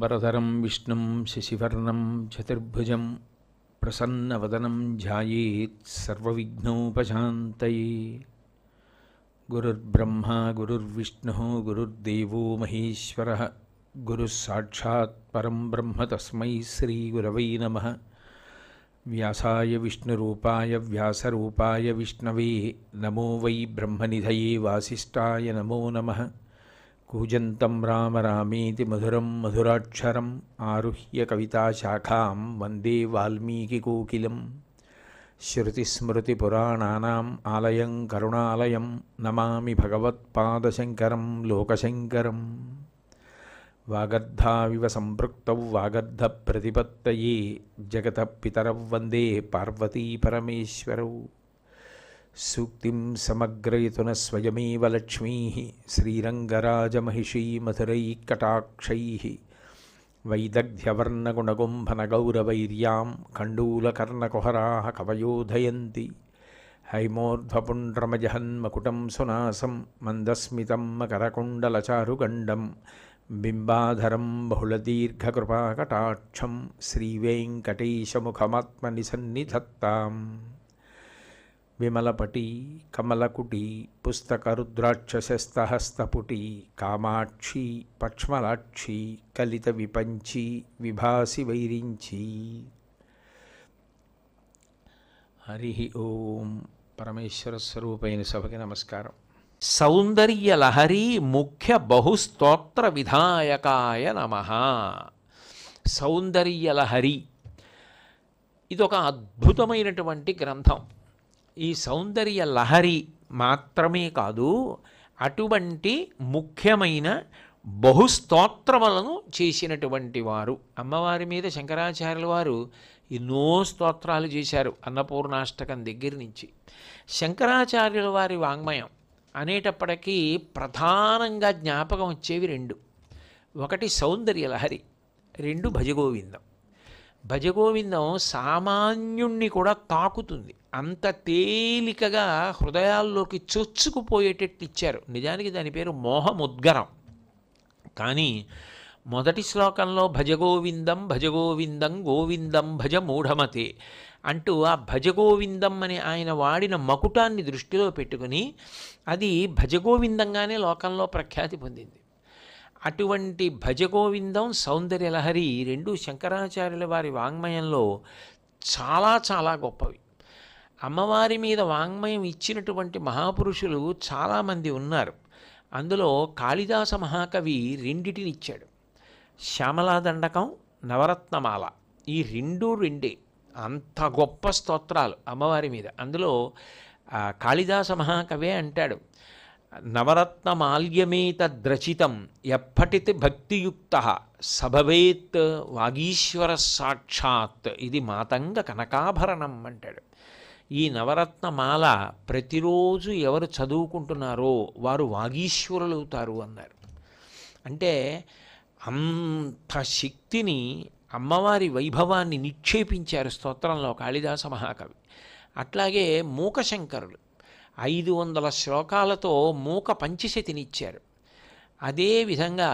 శుక్లాంబరధరం విష్ణుం శశివర్ణం చతుర్భుజం ప్రసన్నవదనం ధ్యాయేత్ సర్వవిఘ్నోపశాంతయే. గురుర్బ్రహ్మా గురుర్విష్ణుః గురుర్దేవో మహేశ్వరః గురుః సాక్షాత్ పరం బ్రహ్మ తస్మై శ్రీగురవై నమః. వ్యాసాయ విష్ణురూపాయ వ్యాసరూపాయ విష్ణవే నమో వై బ్రహ్మనిధయే వాసిష్ఠాయ నమో నమః. కూజంతం రామ రామేతి మధురం మధురాక్షరం ఆరుహ్య కవితాశాఖాం వందే వాల్మీకికోకిలం. శ్రుతిస్మృతిపురాణానాం ఆలయం కరుణాలయం నమామి భగవత్పాదశంకరం లోకశంకరం. వాగర్ధావివ సంపృక్తౌ వాగర్ధప్రతిపత్తయే జగతః పితరౌ వందే పార్వతీ పరమేశ్వరౌ. సూక్తిం సమగ్రయతున స్వయమేవ లక్ష్మీః శ్రీరంగరాజమహిషీ మధురైకటాక్షైః. వైదగ్ధ్యవర్ణగుణగుంభనగౌరవైర్యాం ఖండూలకర్ణకుహరాः కవయోధయంతి. హైమోర్ధ్వపుండ్రమజహన్మకుటం సునాసం మందస్మితం మకరకుండలచారుగండం బింబాధరం బహుళదీర్ఘకృపాకటాక్షం శ్రీవేంకటేశముఖమాత్మనిసన్నిధత్తాం. విమలపటి కమలకుటి పుస్తకరుద్రాక్షసస్తహస్తపుటి కామాక్షి పక్ష్మలాక్షి కలిత విపంచి విభాసి వైరించి. హరి ఓం. పరమేశ్వర స్వరూపైన సభకి నమస్కారం. సౌందర్యలహరి ముఖ్య బహుస్తోత్ర విధాయకాయ నమః. సౌందర్యలహరి ఇదొక అద్భుతమైనటువంటి గ్రంథం. ఈ సౌందర్య లహరి మాత్రమే కాదు, అటువంటి ముఖ్యమైన బహుస్తోత్రములను చేసినటువంటి వారు. అమ్మవారి మీద శంకరాచార్యుల వారు ఎన్నో స్తోత్రాలు చేశారు, అన్నపూర్ణాష్టకం దగ్గర నుంచి. శంకరాచార్యుల వారి వాంగ్మయం అనేటప్పటికీ ప్రధానంగా జ్ఞాపకం వచ్చేవి రెండు. ఒకటి సౌందర్యలహరి, రెండు భజగోవిందం. భజగోవిందం సామాన్యుణ్ణి కూడా తాకుతుంది, అంత తేలికగా హృదయాల్లోకి చొచ్చుకుపోయేటట్టు ఇచ్చారు. నిజానికి దాని పేరు మోహముద్గరం. కానీ మొదటి శ్లోకంలో భజగోవిందం భజగోవిందం గోవిందం భజ మూఢమతే అంటూ ఆ భజగోవిందం అని ఆయన వాడిన మకుటాన్ని దృష్టిలో పెట్టుకుని అది భజగోవిందంగానే లోకంలో ప్రఖ్యాతి పొందింది. అటువంటి భజగోవిందం సౌందర్యలహరి రెండు శంకరాచార్యుల వారి వాంగ్మయంలో చాలా చాలా గొప్పవి. అమ్మవారి మీద వాంగ్మయం ఇచ్చినటువంటి మహాపురుషులు చాలామంది ఉన్నారు. అందులో కాళిదాస మహాకవి రెండిటిని ఇచ్చాడు, శ్యామలాదండకం, నవరత్నమాల. ఈ రెండే అంత గొప్ప స్తోత్రాలు అమ్మవారి మీద. అందులో కాళిదాస మహాకవే అంటాడు, నవరత్నమాల్యమేతద్రచితం ఎప్పటితి భక్తియుక్తః సభవేత్ వాగీశ్వర సాక్షాత్ ఇది మాతంగ కనకాభరణం అంటాడు. ఈ నవరత్నమాల ప్రతిరోజు ఎవరు చదువుకుంటున్నారో వారు వాగీశ్వరులు అవుతారు అన్నారు. అంటే అంత శక్తిని, అమ్మవారి వైభవాన్ని నిక్షేపించారు స్తోత్రంలో కాళిదాస మహాకవి. అట్లాగే మూకశంకరులు 500 శ్లోకాలతో మూక పంచశతినిచ్చారు. అదేవిధంగా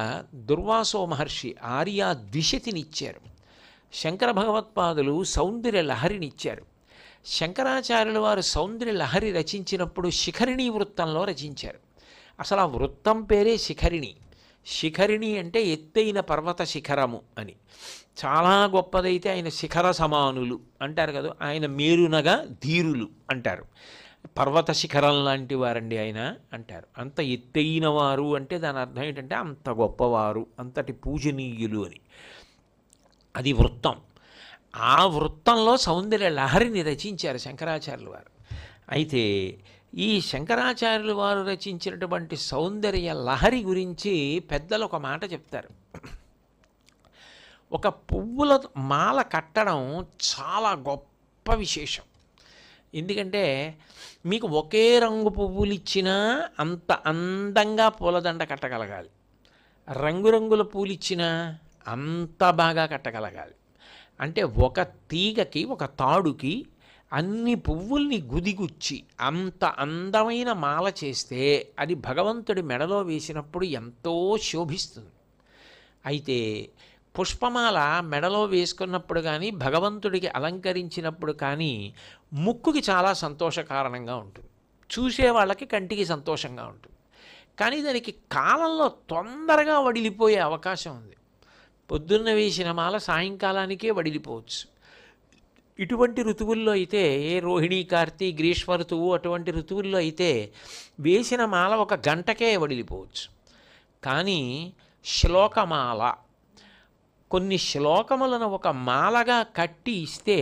దుర్వాసో మహర్షి ఆర్యా ద్విశతినిచ్చారు. శంకర భగవత్పాదులు సౌందర్య లహరినిచ్చారు. శంకరాచార్యుల వారు సౌందర్య లహరి రచించినప్పుడు శిఖరిణీ వృత్తంలో రచించారు. అసలు ఆ వృత్తం పేరే శిఖరిణి. శిఖరిణి అంటే ఎత్తైన పర్వత శిఖరము అని. చాలా గొప్పదైతే ఆయన శిఖర సమానులు అంటారు కదా, ఆయన మేరునగా ధీరులు అంటారు. పర్వత శిఖరం లాంటి వారండి ఆయన అంటారు. అంత ఎత్తైన వారు అంటే దాని అర్థం ఏంటంటే అంత గొప్పవారు, అంతటి పూజనీయులు అని. అది వృత్తం. ఆ వృత్తంలో సౌందర్య లహరిని రచించారు శంకరాచార్యుల వారు. అయితే ఈ శంకరాచార్యుల వారు రచించినటువంటి సౌందర్య లహరి గురించి పెద్దలు ఒక మాట చెప్తారు. ఒక పువ్వుల మాల కట్టడం చాలా గొప్ప విశేషం. ఎందుకంటే మీకు ఒకే రంగు పువ్వులు ఇచ్చినా అంత అందంగా పూలదండ కట్టగలగాలి, రంగురంగుల పూలు ఇచ్చినా అంత బాగా కట్టగలగాలి. అంటే ఒక తీగకి, ఒక తాడుకి అన్ని పువ్వుల్ని గుదిగుచ్చి అంత అందమైన మాల చేస్తే అది భగవంతుడి మెడలో వేసినప్పుడు ఎంతో శోభిస్తుంది. అయితే పుష్పమాల మెడలో వేసుకున్నప్పుడు కానీ భగవంతుడికి అలంకరించినప్పుడు కానీ ముక్కుకి చాలా సంతోషకారణంగా ఉంటుంది, చూసే వాళ్ళకి కంటికి సంతోషంగా ఉంటుంది. కానీ దానికి కాలంలో తొందరగా వడిలిపోయే అవకాశం ఉంది. పొద్దున్న వేసిన మాల సాయంకాలానికే వడిలిపోవచ్చు. ఇటువంటి ఋతువుల్లో అయితే, ఏ రోహిణీ కార్తీ గ్రీష్మ ఋతువు అటువంటి ఋతువుల్లో అయితే వేసిన మాల ఒక గంటకే వడిలిపోవచ్చు. కానీ శ్లోకమాల, కొన్ని శ్లోకములను ఒక మాలగా కట్టి ఇస్తే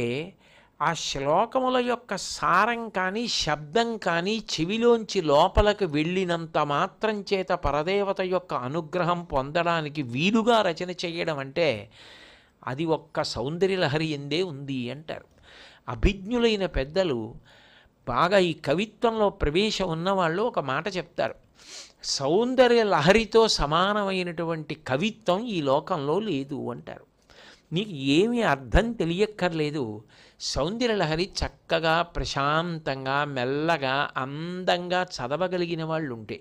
ఆ శ్లోకముల యొక్క సారం కానీ శబ్దం కానీ చెవిలోంచి లోపలికి వెళ్ళినంత మాత్రం చేత పరదేవత యొక్క అనుగ్రహం పొందడానికి వీలుగా రచన చేయడం అంటే అది ఒక్క సౌందర్యలహరి ఎందే ఉంది అంటారు. అభిజ్ఞులైన పెద్దలు, బాగా ఈ కవిత్వంలో ప్రవేశం ఉన్నవాళ్ళు ఒక మాట చెప్తారు: సౌందర్య లహరితో సమానమైనటువంటి కవిత్వం ఈ లోకంలో లేదు అంటారు. నీకు ఏమీ అర్థం తెలియక్కర్లేదు, సౌందర్యలహరి చక్కగా ప్రశాంతంగా మెల్లగా అందంగా చదవగలిగిన వాళ్ళు ఉంటే,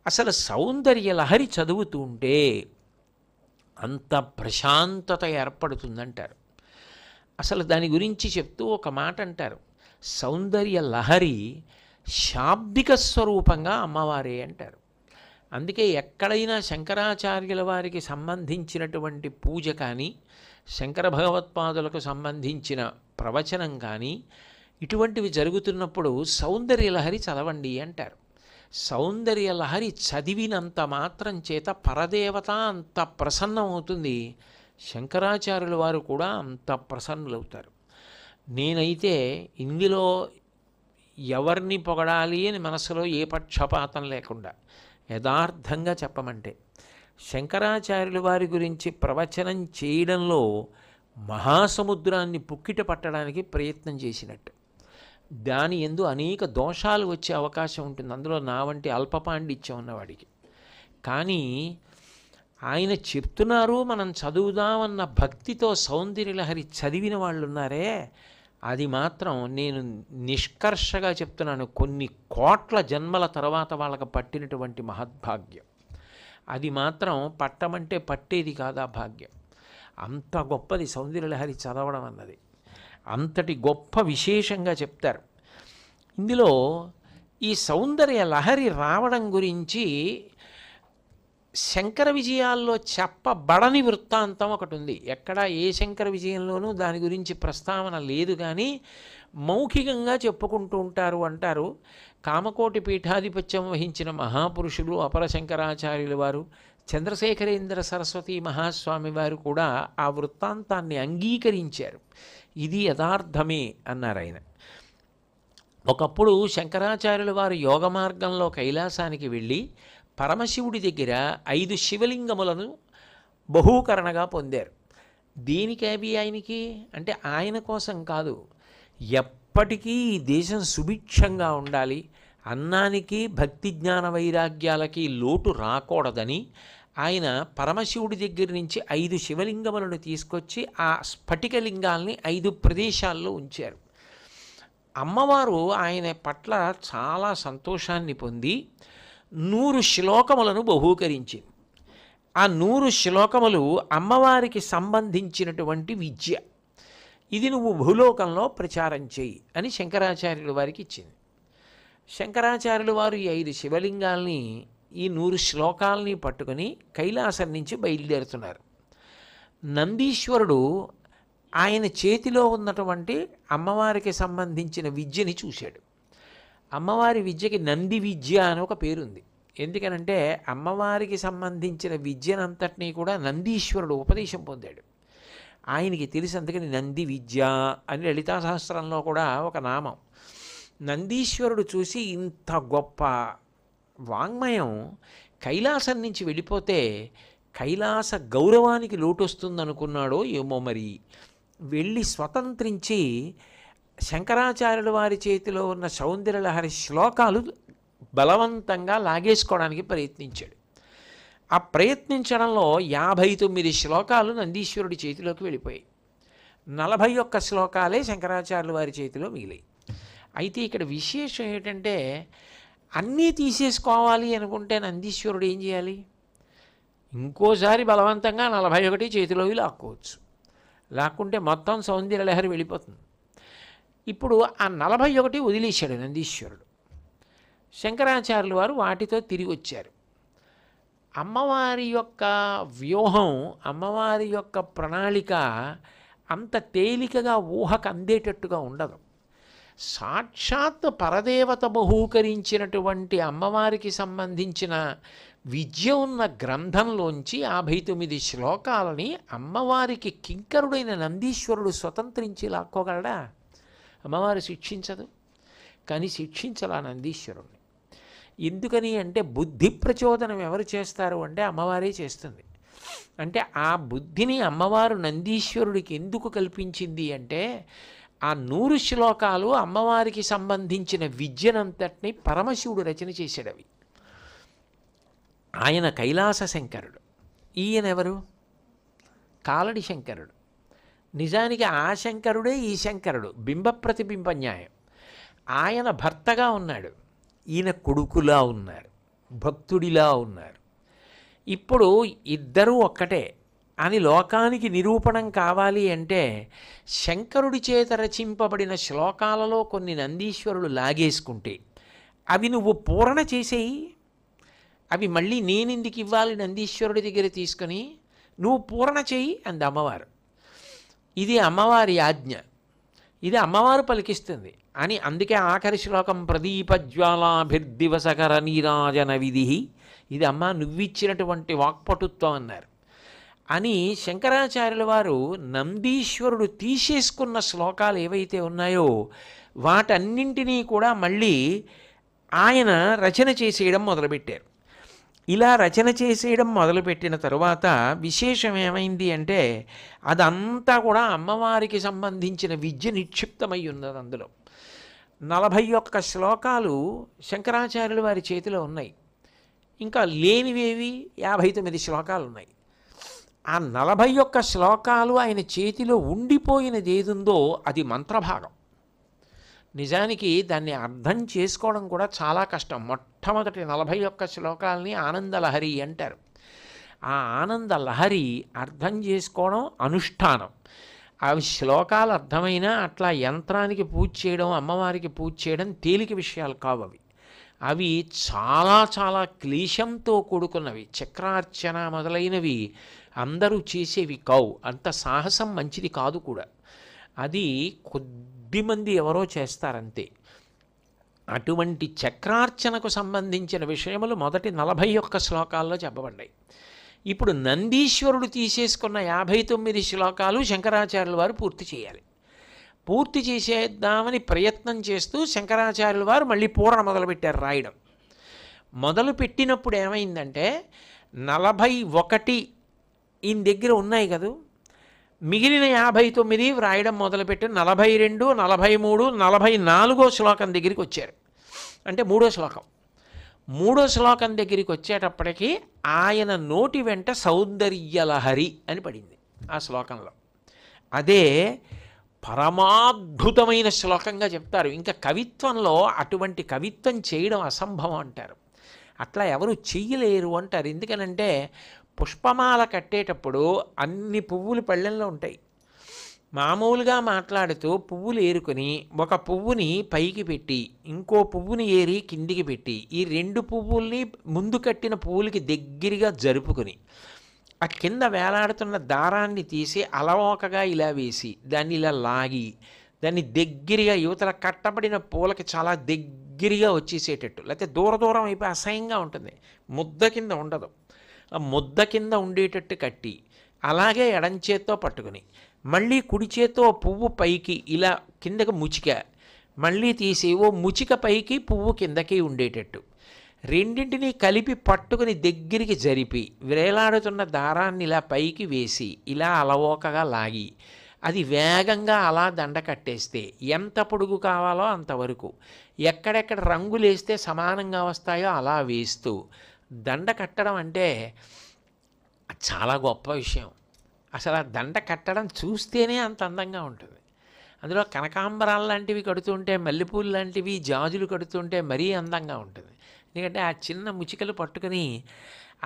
అసలు సౌందర్యలహరి చదువుతూ ఉంటే అంత ప్రశాంతత ఏర్పడుతుందంటారు. అసలు దాని గురించి చెప్తూ ఒక మాట అంటారు: సౌందర్యలహరి శాబ్దిక స్వరూపంగా అమ్మవారే అంటారు. అందుకే ఎక్కడైనా శంకరాచార్యుల వారికి సంబంధించినటువంటి పూజ కానీ, శంకర భగవత్పాదులకు సంబంధించిన ప్రవచనం కానీ ఇటువంటివి జరుగుతున్నప్పుడు సౌందర్యలహరి చదవండి అంటారు. సౌందర్యలహరి చదివినంత మాత్రం చేత పరదేవత అంత ప్రసన్నమవుతుంది, శంకరాచార్యుల వారు కూడా అంత ప్రసన్నులవుతారు. నేనైతే ఇందులో ఎవరిని పొగడాలి అని మనసులో ఏ పక్షపాతం లేకుండా యథార్థంగా చెప్పమంటే, శంకరాచార్యుల వారి గురించి ప్రవచనం చేయడంలో మహాసముద్రాన్ని పుక్కిట పట్టడానికి ప్రయత్నం చేసినట్టు. దాని యందు అనేక దోషాలు వచ్చే అవకాశం ఉంటుంది, అందులో నా వంటి అల్పపాండిత్యం ఉన్నవాడికి. కానీ ఆయన చెప్తున్నారు, మనం చదువుదామన్న భక్తితో సౌందర్యలహరి చదివిన వాళ్ళు ఉన్నారే, అది మాత్రం నేను నిష్కర్షగా చెప్తున్నాను, కొన్ని కోట్ల జన్మల తర్వాత వాళ్ళకి పట్టినటువంటి మహద్భాగ్యం. అది మాత్రం పట్టమంటే పట్టేది కాదు ఆ భాగ్యం. అంత గొప్పది సౌందర్యలహరి చదవడం అన్నది, అంతటి గొప్ప విశేషంగా చెప్తారు. ఇందులో ఈ సౌందర్యలహరి రావడం గురించి శంకర విజయాల్లో చెప్పబడని వృత్తాంతం ఒకటి ఉంది. ఎక్కడ ఏ శంకర విజయంలోనూ దాని గురించి ప్రస్తావన లేదు, కానీ మౌఖికంగా చెప్పుకుంటూ ఉంటారు. అంటారు, కామకోటి పీఠాధిపత్యం వహించిన మహాపురుషులు అపర శంకరాచార్యుల వారు, చంద్రశేఖరేంద్ర సరస్వతి మహాస్వామి వారు కూడా ఆ వృత్తాంతాన్ని అంగీకరించారు. ఇది యథార్థమే అన్నారు ఆయన. ఒకప్పుడు శంకరాచార్యుల వారు యోగ మార్గంలో కైలాసానికి వెళ్ళి పరమశివుడి దగ్గర 5 శివలింగములను బహూకరణగా పొందారు. దేనికేవి ఆయనకి అంటే ఆయన కోసం కాదు, ఎప్పటికీ ఈ దేశం సుభిక్షంగా ఉండాలి, అన్నానికి భక్తి జ్ఞాన వైరాగ్యాలకి లోటు రాకూడదని ఆయన పరమశివుడి దగ్గర నుంచి 5 శివలింగములను తీసుకొచ్చి ఆ స్ఫటికలింగాల్ని 5 ప్రదేశాల్లో ఉంచారు. అమ్మవారు ఆయన పట్ల చాలా సంతోషాన్ని పొంది 100 శ్లోకములను బహూకరించింది. ఆ 100 శ్లోకములు అమ్మవారికి సంబంధించినటువంటి విద్య, ఇది నువ్వు భూలోకంలో ప్రచారం చేయి అని శంకరాచార్యుల వారికి ఇచ్చింది. శంకరాచార్యుల వారు ఈ 5 శివలింగాల్ని, ఈ 100 శ్లోకాలని పట్టుకొని కైలాసం నుంచి బయలుదేరుతున్నారు. నందీశ్వరుడు ఆయన చేతిలో ఉన్నటువంటి అమ్మవారికి సంబంధించిన విద్యని చూశాడు. అమ్మవారి విద్యకి నంది విద్య అని ఒక పేరుంది. ఎందుకనంటే అమ్మవారికి సంబంధించిన విద్యనంతటినీ కూడా నందీశ్వరుడు ఉపదేశం పొందాడు. ఆయనకి తెలిసి, అందుకని నంది విద్య అని లలితా సహస్రంలో కూడా ఒక నామం. నందీశ్వరుడు చూసి ఇంత గొప్ప వాంగ్మయం కైలాసం నుంచి వెళ్ళిపోతే కైలాస గౌరవానికి లోటొస్తుందనుకున్నాడో ఏమో మరి, వెళ్ళి స్వతంత్రించి శంకరాచార్యుల వారి చేతిలో ఉన్న సౌందర్యలహరి శ్లోకాలు బలవంతంగా లాగేసుకోవడానికి ప్రయత్నించాడు. ఆ ప్రయత్నించడంలో 59 శ్లోకాలు నందీశ్వరుడి చేతిలోకి వెళ్ళిపోయాయి. 41 శ్లోకాలే శంకరాచార్యుల వారి చేతిలో మిగిలాయి. అయితే ఇక్కడ విశేషం ఏంటంటే, అన్నీ తీసేసుకోవాలి అనుకుంటే నందీశ్వరుడు ఏం చేయాలి? ఇంకోసారి బలవంతంగా 41 చేతిలోకి లాక్కోవచ్చు. లాక్కుంటే మొత్తం సౌందర్యలహరి వెళ్ళిపోతుంది. ఇప్పుడు ఆ 41 వదిలేశాడు నందీశ్వరుడు. శంకరాచార్యులు వారు వాటితో తిరిగి వచ్చారు. అమ్మవారి యొక్క వ్యూహం, అమ్మవారి యొక్క ప్రణాళిక అంత తేలికగా ఊహకు అందేటట్టుగా ఉండదు. సాక్షాత్ పరదేవత బహూకరించినటువంటి అమ్మవారికి సంబంధించిన విద్య ఉన్న గ్రంథంలోంచి 59 శ్లోకాలని అమ్మవారికి కింకరుడైన నందీశ్వరుడు స్వతంత్రించి లాక్కోగలడా? అమ్మవారు శిక్షించదు. కానీ శిక్షించలా నందీశ్వరుణ్ణి. ఎందుకని అంటే బుద్ధి ప్రచోదనం ఎవరు చేస్తారు అంటే అమ్మవారే చేస్తుంది. అంటే ఆ బుద్ధిని అమ్మవారు నందీశ్వరుడికి ఎందుకు కల్పించింది అంటే ఆ 100 శ్లోకాలు అమ్మవారికి సంబంధించిన విద్యనంతటిని పరమశివుడు రచన చేశాడు. అవి ఆయన కైలాస శంకరుడు. ఈయనెవరు? కాలడి శంకరుడు. నిజానికి ఆ శంకరుడే ఈ శంకరుడు. బింబ ప్రతిబింబ న్యాయం. ఆయన భర్తగా ఉన్నాడు, ఈయన కొడుకులా ఉన్నారు, భక్తుడిలా ఉన్నారు. ఇప్పుడు ఇద్దరూ ఒక్కటే అని లోకానికి నిరూపణం కావాలి అంటే శంకరుడి చేత రచింపబడిన శ్లోకాలలో కొన్ని నందీశ్వరుడు లాగేసుకుంటే అవి నువ్వు పూరణ చేసేయి. అవి మళ్ళీ నేనెందుకు ఇవ్వాలి నందీశ్వరుడి దగ్గర తీసుకొని, నువ్వు పూరణ చేయి అంది అమ్మవారు. ఇది అమ్మవారి ఆజ్ఞ, ఇది అమ్మవారు పలికిస్తుంది అని. అందుకే ఆఖరి శ్లోకం ప్రదీపజ్వాలాభిర్దివసకర నీరాజన విధి, ఇది అమ్మ నువ్విచ్చినటువంటి వాక్పటుత్వం అన్నారు. అని శంకరాచార్యుల వారు నందీశ్వరుడు తీసేసుకున్న శ్లోకాలు ఏవైతే ఉన్నాయో వాటన్నింటినీ కూడా మళ్ళీ ఆయన రచన చేసేయడం మొదలుపెట్టారు. ఇలా రచన చేసేయడం మొదలుపెట్టిన తరువాత విశేషం ఏమైంది అంటే అదంతా కూడా అమ్మవారికి సంబంధించిన విద్య నిక్షిప్తమై ఉన్నది. అందులో 41 శ్లోకాలు శంకరాచార్యుల వారి చేతిలో ఉన్నాయి. ఇంకా లేనివేవి 59 శ్లోకాలు ఉన్నాయి. ఆ 41 శ్లోకాలు ఆయన చేతిలో ఉండిపోయినది ఏదుందో అది మంత్రభాగం. నిజానికి దాన్ని అర్థం చేసుకోవడం కూడా చాలా కష్టం. మొట్టమొదటి 41 శ్లోకాలని ఆనందలహరి అంటారు. ఆ ఆనందలహరి అర్థం చేసుకోవడం అనుష్ఠానం. అవి శ్లోకాలు అర్థమైనా అట్లా యంత్రానికి పూజ చేయడం, అమ్మవారికి పూజ చేయడం తేలిక విషయాలు కావు. అవి చాలా చాలా క్లేశంతో కూడుకున్నవి. చక్రార్చన మొదలైనవి అందరూ చేసేవి కావు. అంత సాహసం మంచిది కాదు కూడా. అది కొద్దిమంది ఎవరో చేస్తారంతే. అటువంటి చక్రార్చనకు సంబంధించిన విషయములు మొదటి 41 శ్లోకాల్లో చెప్పబడ్డాయి. ఇప్పుడు నందీశ్వరుడు తీసేసుకున్న 59 శ్లోకాలు శంకరాచార్యుల వారు పూర్తి చేయాలి. పూర్తి చేసేద్దామని ప్రయత్నం చేస్తూ శంకరాచార్యుల వారు మళ్ళీ పూరణ మొదలుపెట్టారు రాయడం. మొదలుపెట్టినప్పుడు ఏమైందంటే 41 ఈయన దగ్గర ఉన్నాయి కదా, మిగిలిన 59 వ్రాయడం మొదలుపెట్టి 42, 43, 44 శ్లోకం దగ్గరికి వచ్చారు. అంటే మూడో శ్లోకం దగ్గరికి వచ్చేటప్పటికి ఆయన నోటి వెంట సౌందర్యలహరి అని పడింది ఆ శ్లోకంలో. అదే పరమాద్భుతమైన శ్లోకంగా చెప్తారు. ఇంకా కవిత్వంలో అటువంటి కవిత్వం చేయడం అసంభవం అంటారు. అట్లా ఎవరు చెయ్యలేరు అంటారు. ఎందుకనంటే పుష్పమాల కట్టేటప్పుడు అన్ని పువ్వులు పళ్ళెంలో ఉంటాయి. మామూలుగా మాట్లాడుతూ పువ్వులు ఏరుకొని ఒక పువ్వుని పైకి పెట్టి ఇంకో పువ్వుని ఏరి కిందికి పెట్టి ఈ 2 పువ్వుల్ని ముందు కట్టిన పువ్వులకి దగ్గరగా జరుపుకొని ఆ కింద వేలాడుతున్న దారాన్ని తీసి అలవోకగా ఇలా వేసి దాన్ని ఇలా లాగి దాన్ని దగ్గరగా యువతల కట్టబడిన పూలకి చాలా దగ్గరగా వచ్చేసేటట్టు, లేకపోతే దూరం అయిపోయి అసహ్యంగా ఉంటుంది, ముద్ద కింద ఉండదు, ఆ ముద్ద కింద ఉండేటట్టు కట్టి అలాగే ఎడంచేత్తో పట్టుకుని మళ్ళీ కుడి చేత్తో పువ్వు పైకి ఇలా కిందకి ముచిక మళ్ళీ తీసి ఓ ముచిక పైకి పువ్వు కిందకి ఉండేటట్టు రెండింటినీ కలిపి పట్టుకుని దగ్గరికి జరిపి వేలాడుతున్న దారాన్ని ఇలా పైకి వేసి ఇలా అలవోకగా లాగి అది వేగంగా అలా దండ కట్టేస్తే ఎంత పొడుగు కావాలో అంతవరకు ఎక్కడెక్కడ రంగులు వేస్తే సమానంగా వస్తాయో అలా వేస్తూ దండ కట్టడం అంటే చాలా గొప్ప విషయం. అసలు ఆ దండ కట్టడం చూస్తేనే అంత అందంగా ఉంటుంది. అందులో కనకాంబరాలు లాంటివి కడుతుంటే, మల్లెపూలు లాంటివి, జాజులు కడుతుంటే మరీ అందంగా ఉంటుంది. ఎందుకంటే ఆ చిన్న ముచికలు పట్టుకుని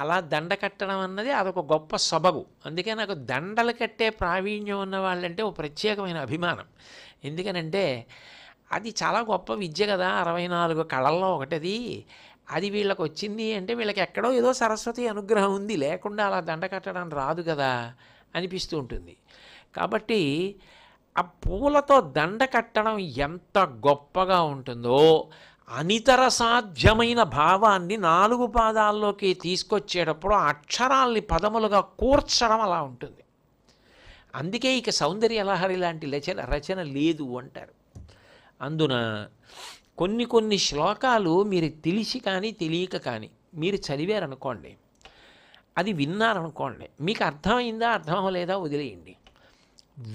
అలా దండ కట్టడం అన్నది అదొక గొప్ప సొబగు. అందుకే నాకు దండలు కట్టే ప్రావీణ్యం ఉన్న వాళ్ళంటే ఒక ప్రత్యేకమైన అభిమానం. ఎందుకనంటే అది చాలా గొప్ప విద్య కదా, 64 కళల్లో ఒకటది. అది వీళ్ళకి వచ్చింది అంటే వీళ్ళకి ఎక్కడో ఏదో సరస్వతి అనుగ్రహం ఉంది, లేకుండా అలా దండ కట్టడం రాదు కదా అనిపిస్తూ ఉంటుంది. కాబట్టి ఆ పూలతో దండ కట్టడం ఎంత గొప్పగా ఉంటుందో, అనితర సాధ్యమైన భావాన్ని 4 పాదాల్లోకి తీసుకొచ్చేటప్పుడు అక్షరాల్ని పదములుగా కూర్చడం అలా ఉంటుంది. అందుకే ఇక సౌందర్య లహరి లాంటి రచన లేదు అంటారు. అందున కొన్ని శ్లోకాలు మీరు తెలిసి కానీ తెలియక కానీ మీరు చదివారనుకోండి, అది విన్నారనుకోండి, మీకు అర్థమైందా అర్థం అవ్వలేదా వదిలేయండి,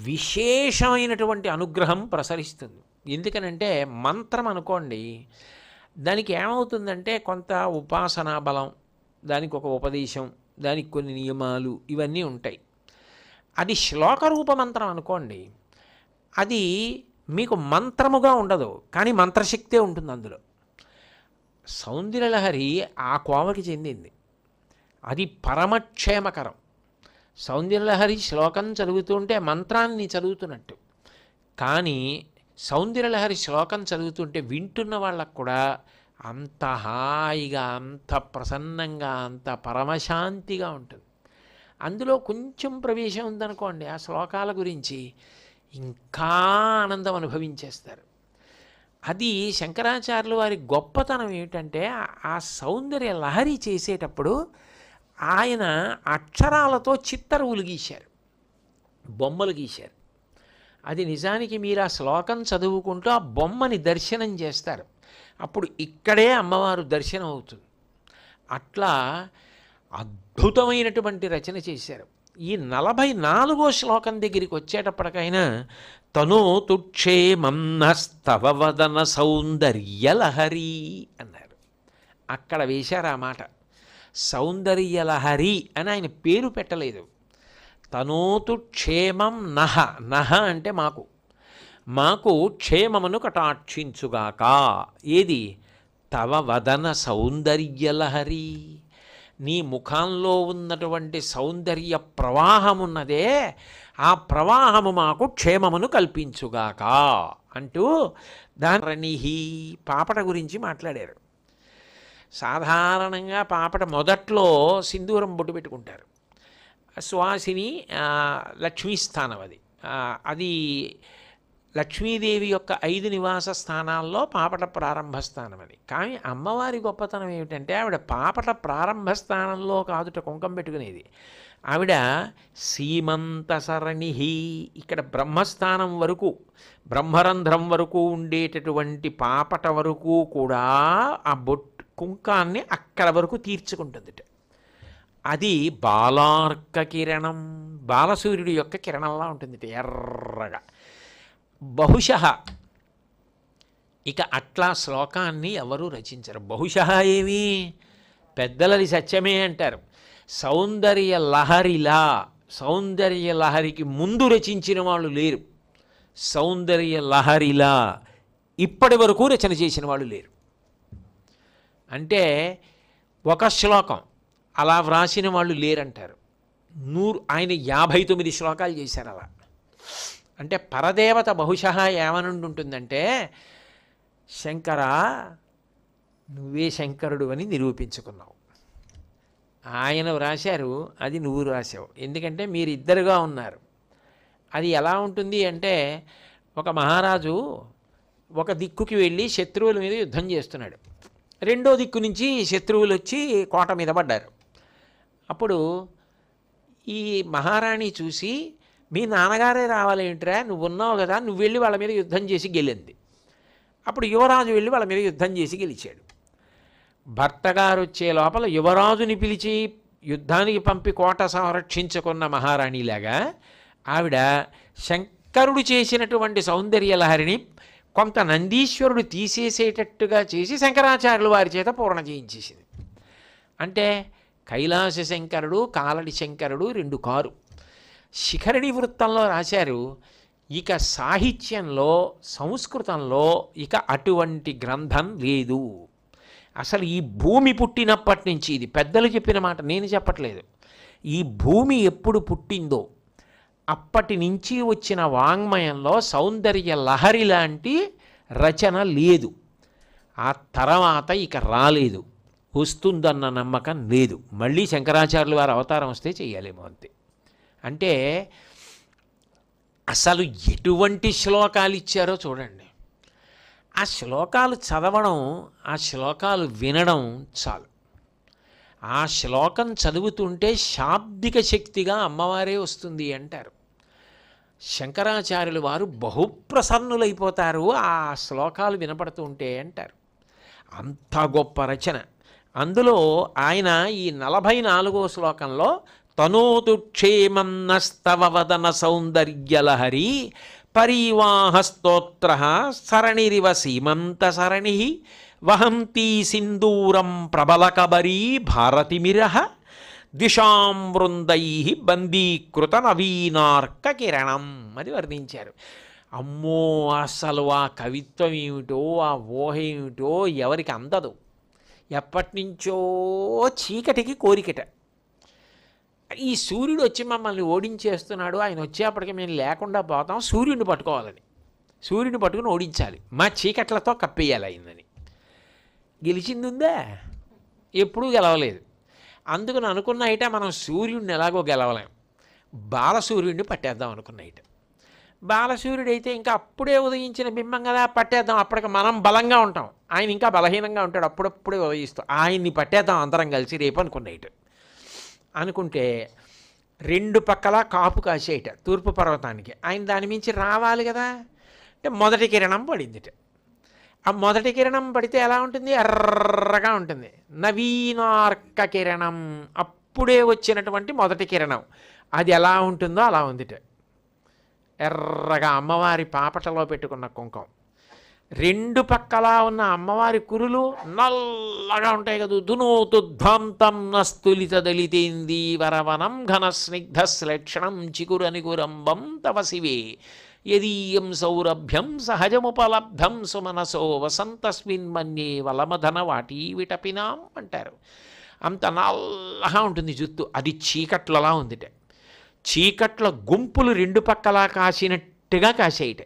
విశేషమైనటువంటి అనుగ్రహం ప్రసరిస్తుంది. ఎందుకనంటే మంత్రం అనుకోండి, దానికి ఏమవుతుందంటే కొంత ఉపాసనా బలం, దానికి ఒక ఉపదేశం, దానికి కొన్ని నియమాలు ఇవన్నీ ఉంటాయి. అది శ్లోక రూప మంత్రం అనుకోండి, అది మీకు మంత్రముగా ఉండదు, కానీ మంత్రశక్తే ఉంటుంది అందులో. సౌందర్యలహరి ఆ కోవకి చెందింది, అది పరమక్షేమకరం. సౌందర్యలహరి శ్లోకం చదువుతుంటే మంత్రాన్ని చదువుతున్నట్టు, కానీ సౌందర్యలహరి శ్లోకం చదువుతుంటే వింటున్న వాళ్ళకు కూడా అంత హాయిగా, అంత ప్రసన్నంగా, అంత పరమశాంతిగా ఉంటుంది. అందులో కొంచెం ప్రవేశం ఉందనుకోండి ఆ శ్లోకాల గురించి, ఇంకా ఆనందం అనుభవించేస్తారు. అది శంకరాచార్యులు వారి గొప్పతనం ఏమిటంటే, ఆ సౌందర్య లహరి చేసేటప్పుడు ఆయన అక్షరాలతో చిత్తరువులు గీశారు, బొమ్మలు గీశారు. అది నిజానికి మీరు ఆ శ్లోకం చదువుకుంటూ ఆ బొమ్మని దర్శనం చేస్తారు, అప్పుడు ఇక్కడే అమ్మవారు దర్శనం అవుతుంది. అట్లా అద్భుతమైనటువంటి రచన చేశారు. ఈ 44వ శ్లోకం దగ్గరికి వచ్చేటప్పటికైనా తనోతు క్షేమం నస్తవ వదన సౌందర్యలహరి అన్నారు. అక్కడ వేశారు ఆ మాట. సౌందర్యలహరి అని ఆయన పేరు పెట్టలేదు. తనోతు క్షేమం నహ, నహ అంటే మాకు క్షేమమును కటాక్షించుగాక. ఏది? తవ వదన సౌందర్యలహరి, నీ ముఖంలో ఉన్నటువంటి సౌందర్య ప్రవాహమున్నదే, ఆ ప్రవాహము మాకు క్షేమమును కల్పించుగాక అంటూ దానిహి పాపట గురించి మాట్లాడారు. సాధారణంగా పాపట మొదట్లో సింధూరం బొట్టు పెట్టుకుంటారు. సువాసిని లక్ష్మీస్థానం అది లక్ష్మీదేవి యొక్క 5 నివాస స్థానాల్లో పాపట ప్రారంభ స్థానం అది. కానీ అమ్మవారి గొప్పతనం ఏమిటంటే, ఆవిడ పాపట ప్రారంభ స్థానంలో కాదుట కుంకం పెట్టుకునేది. ఆవిడ సీమంత సరణిహి, ఇక్కడ బ్రహ్మస్థానం వరకు, బ్రహ్మరంధ్రం వరకు ఉండేటటువంటి పాపట వరకు కూడా ఆ కుంకాన్ని అక్కడ వరకు తీర్చుకుంటుందిట. అది బాలార్క కిరణం, బాలసూర్యుడి యొక్క కిరణంలా ఉంటుందిట, ఎర్రగా. బహుశః ఇక అట్లా శ్లోకాన్ని ఎవరూ రచించరు. బహుశః ఏమి, పెద్దలది సత్యమే అంటారు. సౌందర్య లహరికి ముందు రచించిన వాళ్ళు లేరు, సౌందర్య లహరిలా ఇప్పటి వరకు రచన చేసిన వాళ్ళు లేరు. అంటే ఒక శ్లోకం అలా వ్రాసిన వాళ్ళు లేరంటారు. ఆయన 59 శ్లోకాలు చేశారు అలా. అంటే పరదేవత బహుశః ఏమనుండి ఉంటుందంటే, శంకరా నువ్వే శంకరుడు అని నిరూపించుకున్నావు. ఆయన వ్రాశారు, అది నువ్వు రాశావు. ఎందుకంటే మీరిద్దరుగా ఉన్నారు. అది ఎలా ఉంటుంది అంటే, ఒక మహారాజు ఒక దిక్కుకి వెళ్ళి శత్రువుల మీద యుద్ధం చేస్తున్నాడు. రెండో దిక్కు నుంచి శత్రువులు వచ్చి కోట మీద పడ్డారు. అప్పుడు ఈ మహారాణి చూసి, మీ నాన్నగారే రావాలేంట్రా, నువ్వు ఉన్నావు కదా, నువ్వు వెళ్ళి వాళ్ళ మీద యుద్ధం చేసి గెలింది. అప్పుడు యువరాజు వెళ్ళి వాళ్ళ మీద యుద్ధం చేసి గెలిచాడు. భర్తగారు వచ్చే లోపల యువరాజుని పిలిచి యుద్ధానికి పంపి కోట సంరక్షించుకున్న మహారాణిలాగా ఆవిడ శంకరుడు చేసినటువంటి సౌందర్యలహరిని కొంత నందీశ్వరుడు తీసేసేటట్టుగా చేసి శంకరాచార్యుల వారి చేత పూర్ణ చేయించేసింది. అంటే కైలాస శంకరుడు, కాలడి శంకరుడు 2 కారు. శిఖరిణి వృత్తంలో రాశారు, ఇక సాహిత్యంలో, సంస్కృతంలో ఇక అటువంటి గ్రంథం లేదు. అసలు ఈ భూమి పుట్టినప్పటి నుంచి, ఇది పెద్దలు చెప్పిన మాట, నేను చెప్పట్లేదు, ఈ భూమి ఎప్పుడు పుట్టిందో అప్పటి నుంచి వచ్చిన వాంగ్మయంలో సౌందర్య లహరి లాంటి రచన లేదు. ఆ తర్వాత ఇక రాలేదు, వస్తుందన్న నమ్మకం లేదు. మళ్ళీ శంకరాచార్యులు వారు అవతారం వస్తే చెయ్యాలేమో అంతే. అంటే అసలు ఎటువంటి శ్లోకాలు ఇచ్చారో చూడండి. ఆ శ్లోకాలు చదవడం, ఆ శ్లోకాలు వినడం చాలు. ఆ శ్లోకం చదువుతుంటే శాబ్దిక శక్తిగా అమ్మవారే వస్తుంది అంటారు. శంకరాచార్యులు వారు బహుప్రసన్నులైపోతారు ఆ శ్లోకాలు వినపడుతూ ఉంటే అంటారు. అంత గొప్ప రచన. అందులో ఆయన ఈ 44వ శ్లోకంలో తనోతు క్షేమం నస్తవ వదన సౌందర్యలహరి పరివాహ స్తోత్ర సరణిరివ సీమంత సరణి వహంతి సింధూరం ప్రబలకబరీ భారతిమిరః దిశాం వృందై బందీకృత నవీనార్క కిరణం అది వర్ణించారు. అమ్మో, అసలు ఆ కవిత్వం ఏమిటో, ఆ ఊహ ఏమిటో ఎవరికి అందదు. ఎప్పటి నుంచో చీకటికి కోరికట. ఈ సూర్యుడు వచ్చి మమ్మల్ని ఓడించేస్తున్నాడు, ఆయన వచ్చేప్పటికి మేము లేకుండా పోతాం, సూర్యుడిని పట్టుకోవాలని, సూర్యుడిని పట్టుకుని ఓడించాలి, మా చీకట్లతో కప్పేయాలి అయిందని. గెలిచింది ఉందా? ఎప్పుడూ గెలవలేదు. అందుకని అనుకున్నైట మనం సూర్యుడిని ఎలాగో గెలవలేం, బాలసూర్యుడిని పట్టేద్దాం అనుకున్నైట. బాలసూర్యుడు అయితే ఇంకా అప్పుడే ఉదయించిన బింబం కదా, పట్టేద్దాం, అప్పటికి మనం బలంగా ఉంటాం, ఆయన ఇంకా బలహీనంగా ఉంటాడు, అప్పుడప్పుడే ఉదయిస్తాం, ఆయన్ని పట్టేద్దాం అందరం కలిసి రేపు అనుకున్నైట. అనుకుంటే 2 పక్కల కాపు కాసేయట తూర్పు పర్వతానికి, ఆయన దాని మించి రావాలి కదా. అంటే మొదటి కిరణం పడిందిట. ఆ మొదటి కిరణం పడితే ఎలా ఉంటుంది? ఎర్రగా ఉంటుంది. నవీనార్క కిరణం, అప్పుడే వచ్చినటువంటి మొదటి కిరణం, అది ఎలా ఉంటుందో అలా ఉందిట. ఎర్రగా అమ్మవారి పాపటలో పెట్టుకున్న కుంకం. 2 పక్కలా ఉన్న అమ్మవారి కురులు నల్లగా ఉంటాయి కదా. దునోతుద్ధాంతం నస్తులిత దళితేందీ వరవనం ఘన స్నిగ్ధ శ్లేక్షణం చికురనిగురంబం తవ శివే యదీయం సౌరభ్యం సహజముపలబ్ధం సుమనసో వసంతస్మిన్ మన్యే వలమధన వాటీ విటపినాం అంటారు. అంత నల్లగా ఉంటుంది జుత్తు. అది చీకట్లలా ఉందిట. చీకట్ల గుంపులు 2 పక్కలా కాసినట్టుగా కాసేయట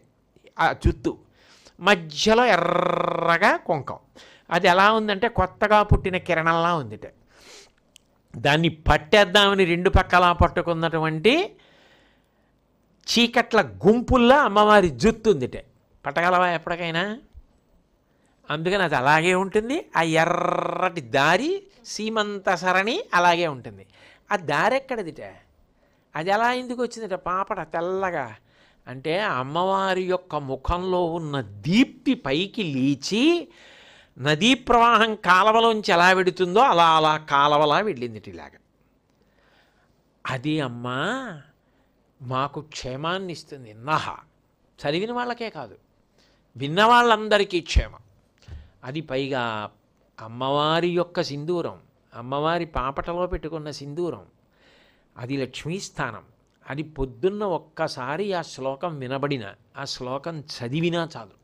ఆ జుత్తు. మధ్యలో ఎర్రగా కుంకం. అది ఎలా ఉందంటే కొత్తగా పుట్టిన కిరణంలా ఉందిట. దాన్ని పట్టేద్దామని 2 పక్కలా పట్టుకున్నటువంటి చీకట్ల గుంపుల్లా అమ్మవారి జుత్తు ఉందిట. పట్టగలవా ఎప్పటికైనా? అందుకని అది అలాగే ఉంటుంది. ఆ ఎర్రటి దారి సీమంత సరణి అలాగే ఉంటుంది. ఆ దారి ఎక్కడదిట? అది ఎలా ఎందుకు వచ్చిందిట పాపట తెల్లగా? అంటే అమ్మవారి యొక్క ముఖంలో ఉన్న దీప్తి పైకి లేచి నదీ ప్రవాహం కాలవలోంచి ఎలా వెడుతుందో అలా అలా కాలవలా వెళ్ళిందిట ఇలాగా. అది అమ్మా మాకు క్షేమాన్ని ఇస్తుంది. నహ చదివిన వాళ్ళకే కాదు, విన్న వాళ్ళందరికీ క్షేమం. అది పైగా అమ్మవారి యొక్క సింధూరం, అమ్మవారి పాపటలో పెట్టుకున్న సింధూరం, అది లక్ష్మీస్థానం. అది పొద్దున్న ఒక్కసారి ఆ శ్లోకం వినబడిన, ఆ శ్లోకం చదివినా చాలు,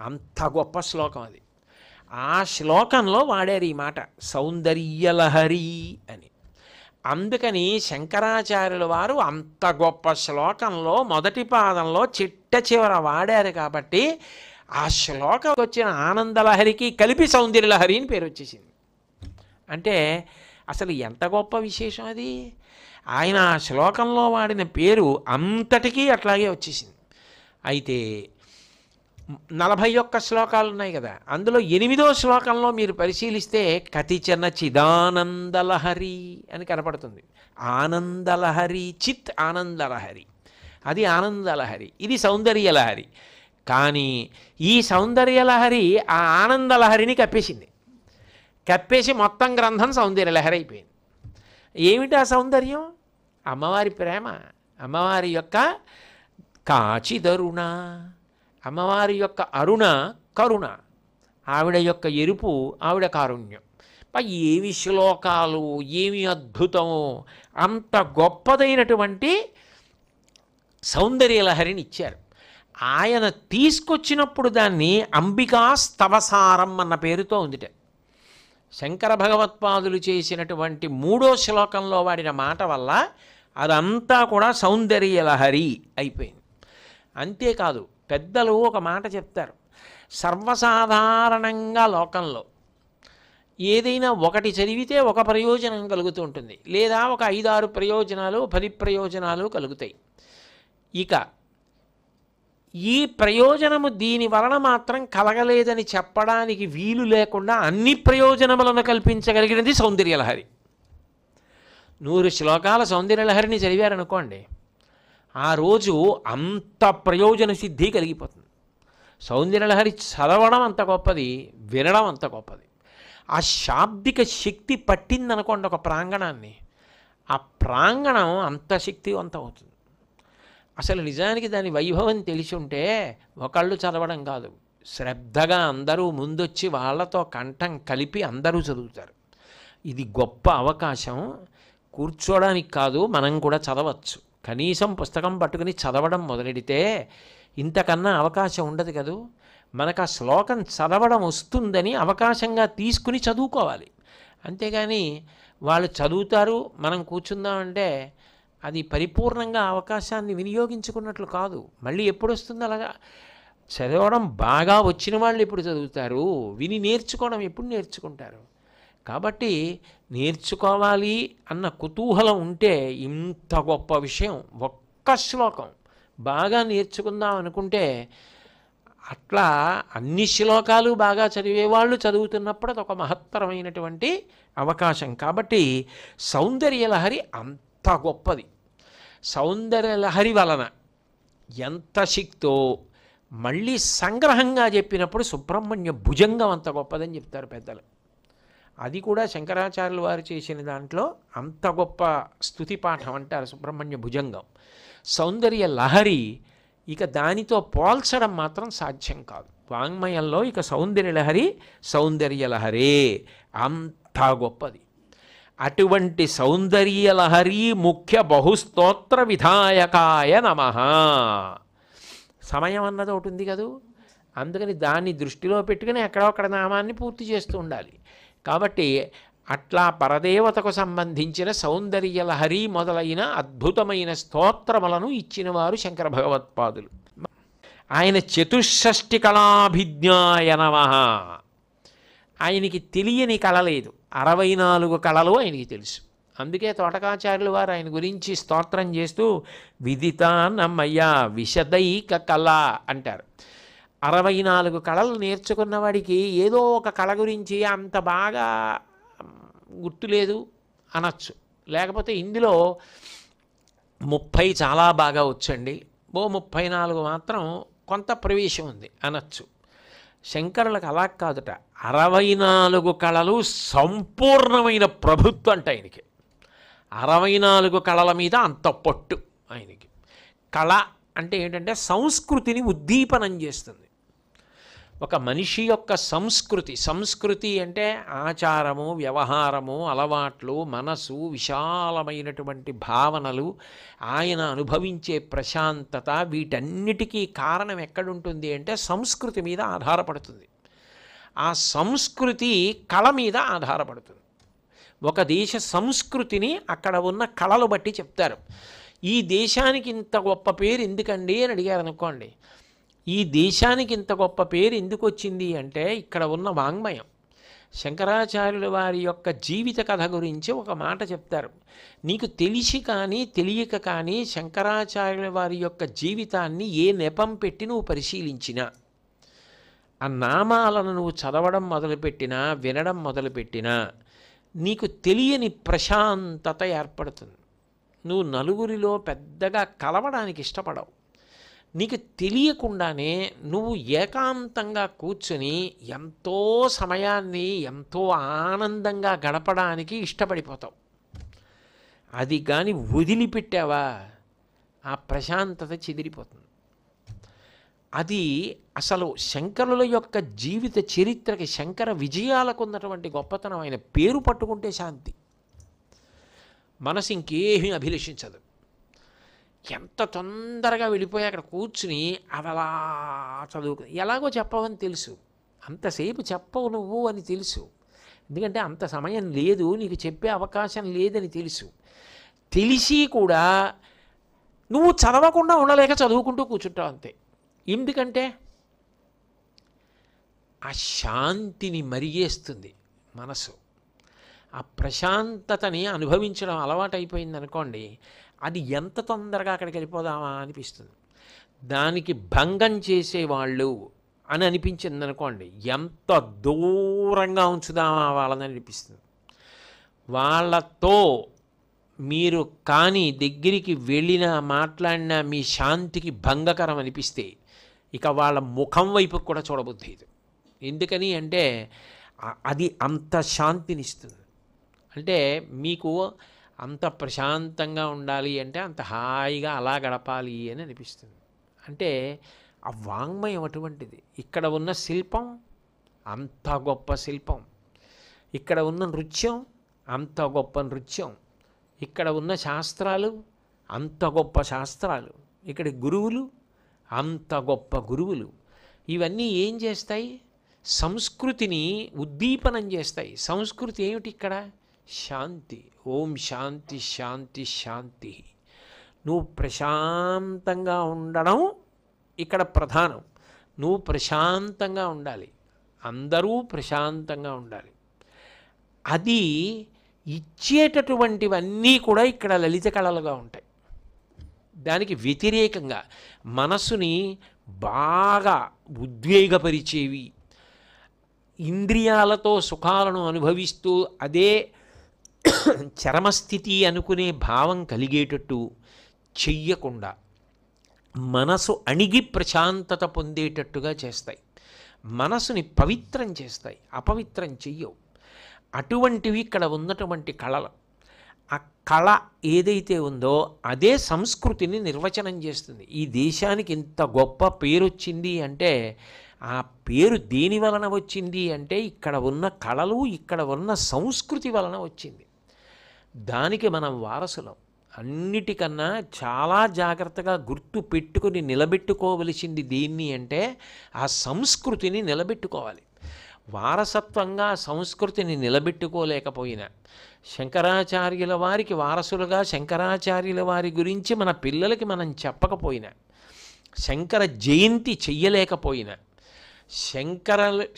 అంత గొప్ప శ్లోకం అది. ఆ శ్లోకంలో వాడారు ఈ మాట సౌందర్యలహరి అని. అందుకని శంకరాచార్యుల వారు అంత గొప్ప శ్లోకంలో మొదటి పాదంలో చిట్ట చివర వాడారు కాబట్టి ఆ శ్లోకం వచ్చిన ఆనందలహరికి కలిపి సౌందర్యలహరి అని పేరు వచ్చేసింది. అంటే అసలు ఎంత గొప్ప విశేషం అది. ఆయన ఆ శ్లోకంలో వాడిన పేరు అంతటికీ అట్లాగే వచ్చేసింది. అయితే 41 శ్లోకాలు ఉన్నాయి కదా, అందులో 8వ శ్లోకంలో మీరు పరిశీలిస్తే కతిచన చిదానందలహరి అని కనపడుతుంది. ఆనందలహరి, చిత్ ఆనందలహరి, అది ఆనందలహరి, ఇది సౌందర్యలహరి. కానీ ఈ సౌందర్యలహరి ఆ ఆనందలహరిని కప్పేసింది. కప్పేసి మొత్తం గ్రంథం సౌందర్యలహరి అయిపోయింది. ఏమిటి ఆ సౌందర్యం? అమ్మవారి ప్రేమ, అమ్మవారి యొక్క కాచిదరుణ, అమ్మవారి యొక్క అరుణ కరుణ, ఆవిడ యొక్క ఎరుపు ఆవిడ కారుణ్యం. ఏమి శ్లోకాలు, ఏమి అద్భుతమో! అంత గొప్పదైనటువంటి సౌందర్యలహరిని ఇచ్చారు. ఆయన తీసుకొచ్చినప్పుడు దాన్ని అంబికా స్తవసారం అన్న పేరుతో ఉందిట. శంకర భగవత్పాదులు చేసినటువంటి 3వ శ్లోకంలో వాడిన మాట వల్ల అదంతా కూడా సౌందర్య లహరి అయిపోయింది. అంతేకాదు పెద్దలు ఒక మాట చెప్తారు, సర్వసాధారణంగా లోకంలో ఏదైనా ఒకటి చదివితే ఒక ప్రయోజనం కలుగుతూ ఉంటుంది, లేదా ఒక 5-6 ప్రయోజనాలు 10 ప్రయోజనాలు కలుగుతాయి. ఇక ఈ ప్రయోజనము దీని వలన మాత్రం కలగలేదని చెప్పడానికి వీలు లేకుండా అన్ని ప్రయోజనములను కల్పించగలిగినది సౌందర్యలహరి. 100 శ్లోకాల సౌందర్యలహరిని చదివారనుకోండి, ఆ రోజు అంత ప్రయోజన సిద్ధి కలిగిపోతుంది. సౌందర్యలహరి చదవడం అంత గొప్పది, వినడం అంత గొప్పది. ఆ శాబ్దిక శక్తి పట్టిందనుకోండి ఒక ప్రాంగణాన్ని, ఆ ప్రాంగణం అంత శక్తివంతం అవుతుంది. అసలు నిజానికి దాని వైభవం తెలిసి ఉంటే ఒకళ్ళు చదవడం కాదు, శ్రద్ధగా అందరూ ముందొచ్చి వాళ్ళతో కంఠం కలిపి అందరూ చదువుతారు. ఇది గొప్ప అవకాశం. కూర్చోడానికి కాదు, మనం కూడా చదవచ్చు. కనీసం పుస్తకం పట్టుకుని చదవడం మొదలెడితే ఇంతకన్నా అవకాశం ఉండదు కదూ. మనకు ఆ శ్లోకం చదవడం వస్తుందని అవకాశంగా తీసుకుని చదువుకోవాలి. అంతేగాని వాళ్ళు చదువుతారు మనం కూర్చుందామంటే అది పరిపూర్ణంగా అవకాశాన్ని వినియోగించుకున్నట్లు కాదు. మళ్ళీ ఎప్పుడు వస్తుంది అలాగా? చదవడం బాగా వచ్చిన వాళ్ళు ఎప్పుడు చదువుతారు, విని నేర్చుకోవడం ఎప్పుడు నేర్చుకుంటారు? కాబట్టి నేర్చుకోవాలి అన్న కుతూహలం ఉంటే ఇంత గొప్ప విషయం, ఒక్క శ్లోకం బాగా నేర్చుకుందాం అనుకుంటే అట్లా అన్ని శ్లోకాలు బాగా చదివేవాళ్ళు చదువుతున్నప్పుడు అది ఒక మహత్తరమైనటువంటి అవకాశం. కాబట్టి సౌందర్యలహరి అంత గొప్పది. సౌందర్యలహరి వలన ఎంత శక్తో మళ్ళీ సంగ్రహంగా చెప్పినప్పుడు సుబ్రహ్మణ్య భుజంగం అంత గొప్పదని చెప్తారు పెద్దలు. అది కూడా శంకరాచార్యులు వారు చేసిన దాంట్లో అంత గొప్ప స్తుతి పాఠం అంటారు సుబ్రహ్మణ్య భుజంగం. సౌందర్య లహరి ఇక దానితో పోల్చడం మాత్రం సాధ్యం కాదు. వాంగ్మయంలో ఇక సౌందర్యలహరి సౌందర్యలహరే అంత గొప్పది. అటువంటి సౌందర్యలహరి ముఖ్య బహుస్తోత్ర విధాయకాయ నమః. సమయం అన్నది ఒకటి ఉంది కదూ, అందుకని దాన్ని దృష్టిలో పెట్టుకుని ఎక్కడొక్కడ నామాన్ని పూర్తి చేస్తూ ఉండాలి. కాబట్టి అట్లా పరదేవతకు సంబంధించిన సౌందర్యలహరి మొదలైన అద్భుతమైన స్తోత్రములను ఇచ్చినవారు శంకర భగవత్పాదులు. ఆయన చతుషష్ఠి కళాభిజ్ఞాయ నమః. ఆయనకి తెలియని కళ లేదు, 64 కళలు ఆయనకి తెలుసు. అందుకే తోటకాచార్యులు వారు ఆయన గురించి స్తోత్రం చేస్తూ విదితానమయ విశదైక కళ అంటారు. 64 కళలు నేర్చుకున్న వాడికి ఏదో ఒక కళ గురించి అంత బాగా గుర్తులేదు అనొచ్చు. లేకపోతే ఇందులో 30 చాలా బాగా వచ్చండి, 34 మాత్రం కొంత ప్రవేశం ఉంది అనొచ్చు. శంకరులకు అలా కాదుట, 64 కళలు సంపూర్ణమైన ప్రభుత్వం అంట ఆయనకి. 64 కళల మీద అంత పట్టు ఆయనకి. కళ అంటే ఏంటంటే సంస్కృతిని ఉద్దీపనం చేస్తుంది. ఒక మనిషి యొక్క సంస్కృతి అంటే ఆచారము, వ్యవహారము, అలవాట్లు, మనసు, విశాలమైనటువంటి భావనలు, ఆయన అనుభవించే ప్రశాంతత, వీటన్నిటికీ కారణం ఎక్కడుంటుంది అంటే సంస్కృతి మీద ఆధారపడుతుంది. ఆ సంస్కృతి కళ మీద ఆధారపడుతుంది. ఒక దేశ సంస్కృతిని అక్కడ ఉన్న కళలు బట్టి చెప్తారు. ఈ దేశానికి ఇంత గొప్ప పేరు ఎందుకండి అని అడిగారు అనుకోండి, ఈ దేశానికి ఇంత గొప్ప పేరు ఎందుకు వచ్చింది అంటే ఇక్కడ ఉన్న వాంగ్మయం. శంకరాచార్యుల వారి యొక్క జీవిత కథ గురించి ఒక మాట చెప్తారు. నీకు తెలిసి కానీ తెలియక కానీ శంకరాచార్యుల వారి యొక్క జీవితాన్ని ఏ నెపం పెట్టి నువ్వు పరిశీలించినా, ఆ నామాలను నువ్వు చదవడం మొదలుపెట్టినా, వినడం మొదలుపెట్టినా నీకు తెలియని ప్రశాంతత ఏర్పడుతుంది. నువ్వు నలుగురిలో పెద్దగా కలవడానికి ఇష్టపడవు. నీకు తెలియకుండానే నువ్వు ఏకాంతంగా కూర్చొని ఎంతో సమయాన్ని ఎంతో ఆనందంగా గడపడానికి ఇష్టపడిపోతావు. అది కానీ వదిలిపెట్టావా ఆ ప్రశాంతత చెదిరిపోతుంది. అది అసలు శంకరుల యొక్క జీవిత చరిత్రకి, శంకర విజయాలకు ఉన్నటువంటి గొప్పతనం. ఆయన పేరు పట్టుకుంటే శాంతి, మనసు ఇంకేమీ అభిలషించదు. ఎంత తొందరగా వెళ్ళిపోయి అక్కడ కూర్చుని అలా చదువుకు ఎలాగో చెప్పవని తెలుసు, అంతసేపు చెప్పవు నువ్వు అని తెలుసు. ఎందుకంటే అంత సమయం లేదు, నీకు చెప్పే అవకాశం లేదని తెలుసు. తెలిసి కూడా నువ్వు చదవకుండా ఉండలేక చదువుకుంటూ కూర్చుంటావు అంతే. ఎందుకంటే ఆ శాంతిని మరిగేస్తుంది మనసు. ఆ ప్రశాంతతని అనుభవించడం అలవాటైపోయింది అనుకోండి, అది ఎంత తొందరగా అక్కడికి వెళ్ళిపోదామా అనిపిస్తుంది. దానికి భంగం చేసేవాళ్ళు అని అనిపించింది అనుకోండి, ఎంత దూరంగా ఉంచుదామా వాళ్ళని అనిపిస్తుంది. వాళ్ళతో మీరు కానీ దగ్గరికి వెళ్ళినా మాట్లాడినా మీ శాంతికి భంగకరం అనిపిస్తే ఇక వాళ్ళ ముఖం వైపు కూడా చూడబుద్ధి. ఎందుకని అంటే అది అంత శాంతినిస్తుంది. అంటే మీకు అంత ప్రశాంతంగా ఉండాలి అంటే అంత హాయిగా అలా గడపాలి అని అనిపిస్తుంది. అంటే ఆ వాంగ్మయం అటువంటిది. ఇక్కడ ఉన్న శిల్పం అంత గొప్ప శిల్పం, ఇక్కడ ఉన్న నృత్యం అంత గొప్ప నృత్యం, ఇక్కడ ఉన్న శాస్త్రాలు అంత గొప్ప శాస్త్రాలు, ఇక్కడ గురువులు అంత గొప్ప గురువులు. ఇవన్నీ ఏం చేస్తాయి? సంస్కృతిని ఉద్దీపనం చేస్తాయి. సంస్కృతి ఏమిటి ఇక్కడ? శాంతి. ఓం శాంతి శాంతి శాంతి. నువ్వు ప్రశాంతంగా ఉండడం ఇక్కడ ప్రధానం. నువ్వు ప్రశాంతంగా ఉండాలి, అందరూ ప్రశాంతంగా ఉండాలి. అది ఇచ్చేటటువంటివన్నీ కూడా ఇక్కడ లలిత కళలుగా ఉంటాయి. దానికి వ్యతిరేకంగా మనసుని బాగా ఉద్వేగపరిచేవి, ఇంద్రియాలతో సుఖాలను అనుభవిస్తూ అదే చరమస్థితి అనుకునే భావం కలిగేటట్టు చెయ్యకుండా మనసు అణిగి ప్రశాంతత పొందేటట్టుగా చేస్తాయి. మనసుని పవిత్రం చేస్తాయి, అపవిత్రం చెయ్యవు. అటువంటివి ఇక్కడ ఉన్నటువంటి కళలు. ఆ కళ ఏదైతే ఉందో అదే సంస్కృతిని నిర్వచనం చేస్తుంది. ఈ దేశానికి ఇంత గొప్ప పేరు వచ్చింది అంటే ఆ పేరు దేని వలన వచ్చింది అంటే ఇక్కడ ఉన్న కళలు, ఇక్కడ ఉన్న సంస్కృతి వలన వచ్చింది. దానికి మనం వారసులం. అన్నిటికన్నా చాలా జాగ్రత్తగా గుర్తు పెట్టుకుని నిలబెట్టుకోవలసింది దేన్ని అంటే ఆ సంస్కృతిని నిలబెట్టుకోవాలి. వారసత్వంగా సంస్కృతిని నిలబెట్టుకోలేకపోయినా శంకరాచార్యుల వారికి వారసులుగా శంకరాచార్యుల వారి గురించి మన పిల్లలకి మనం చెప్పకపోయినా, శంకర జయంతి చెయ్యలేకపోయినా,